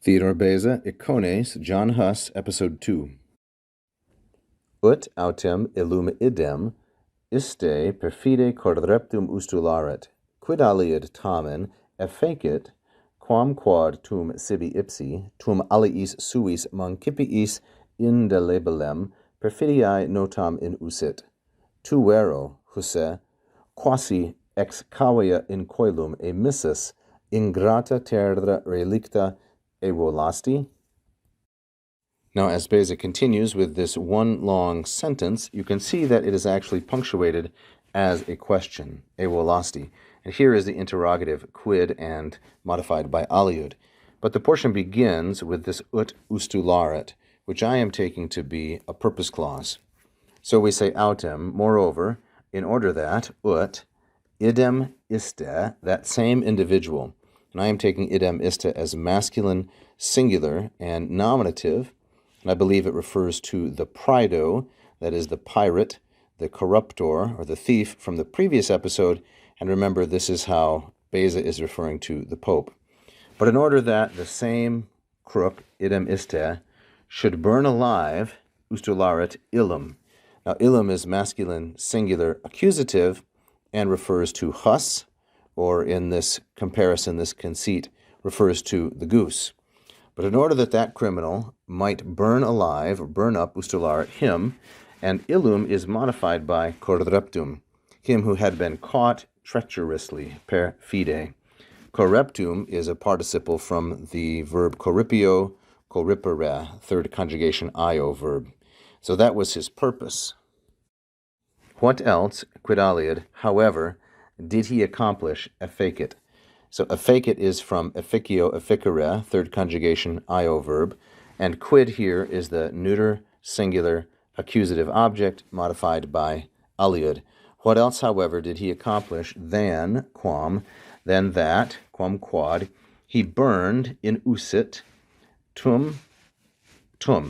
Theodore Beza, Icones, John Huss, Episode 2. Ut autem illum idem, iste perfide quadreptum ustularet, quid aliud tamen effecit, quam quod tum sibi ipsi, tum aliis suis mancipiis indelebilem perfidiae notam in usit. Tu vero, Husse, quasi ex cavia in coelum emissus, ingrata terra relicta evolasti? Now, as Beza continues with this one long sentence, you can see that it is actually punctuated as a question, evolasti. And here is the interrogative, quid, and modified by aliud. But the portion begins with this ut ustularet, which I am taking to be a purpose clause. So we say autem, moreover, in order that ut idem iste, that same individual. And I am taking idem iste as masculine, singular, and nominative. And I believe it refers to the prido, that is the pirate, the corruptor, or the thief from the previous episode. And remember, this is how Beza is referring to the Pope. But in order that the same crook, idem iste, should burn alive, ustularet illum. Now, illum is masculine, singular, accusative, and refers to Huss, or in this comparison, this conceit, refers to the goose. But in order that that criminal might burn alive, or burn up, ustularet, him, and illum is modified by correptum, him who had been caught treacherously, per fide. Correptum is a participle from the verb corripio, corripere, third conjugation io verb. So that was his purpose. What else, quid aliud, however, did he accomplish, effecit? So effecit is from efficio, efficere, third conjugation io verb, and quid here is the neuter, singular, accusative object modified by aliud. What else, however, did he accomplish than, quam, than that, quam quod, he burned in usit, tum,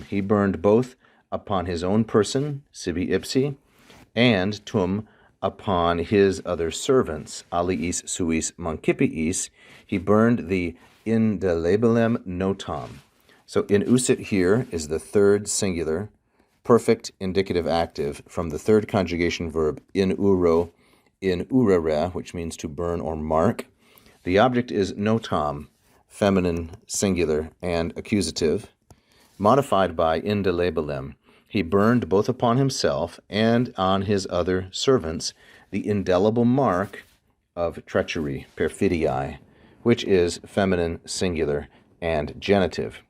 he burned both upon his own person, sibi ipsi, and tum, upon his other servants, aliis suis mancipiis, he burned the indelebilem notam. So in usit here is the third singular, perfect indicative active from the third conjugation verb in uro, in urere, which means to burn or mark. The object is notam, feminine, singular, and accusative, modified by indelebilem. He burned both upon himself and on his other servants the indelible mark of treachery, perfidiae, which is feminine, singular, and genitive.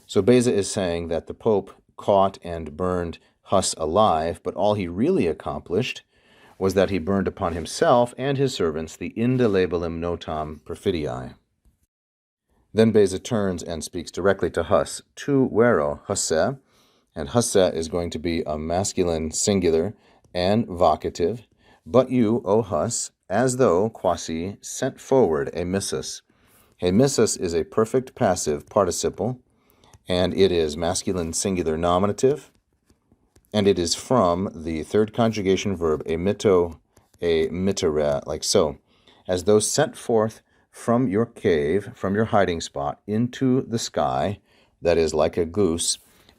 So Beza is saying that the Pope caught and burned Huss alive, but all he really accomplished was that he burned upon himself and his servants the indelebilem notam perfidiae. Then Beza turns and speaks directly to Huss. Tu vero, Husse, and Husse is going to be a masculine singular and vocative, but you, O Huss, as though, quasi, sent forward a missus. A missus is a perfect passive participle, and it is masculine singular nominative, and it is from the third conjugation verb emito, a mittere, like so. As though sent forth from your cave, from your hiding spot, into the sky, that is like a goose,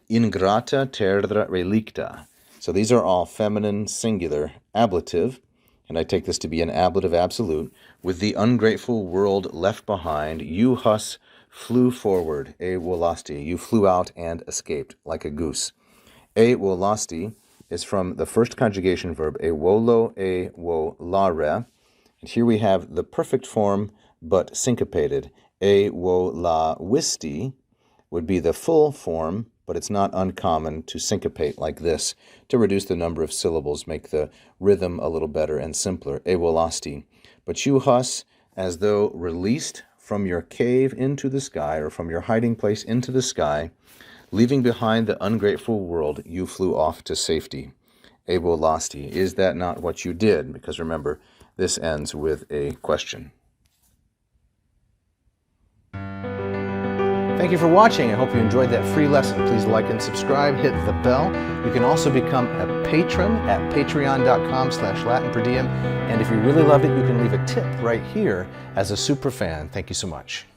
ingrata terra relicta. So these are all feminine, singular, ablative, and I take this to be an ablative absolute. With the ungrateful world left behind, you, Huss, flew forward, e volasti. You flew out and escaped, like a goose. E volasti is from the first conjugation verb, e volo, e volare. And here we have the perfect form, but syncopated. E volavisti would be the full form, but it's not uncommon to syncopate like this to reduce the number of syllables, make the rhythm a little better and simpler, e volasti. But you, Huss, as though released from your cave into the sky, or from your hiding place into the sky, leaving behind the ungrateful world, you flew off to safety. E volasti. Is that not what you did? Because remember, this ends with a question. Thank you for watching. I hope you enjoyed that free lesson. Please like and subscribe, hit the bell. You can also become a patron at patreon.com/LatinPerDiem. And if you really loved it, you can leave a tip right here as a super fan. Thank you so much.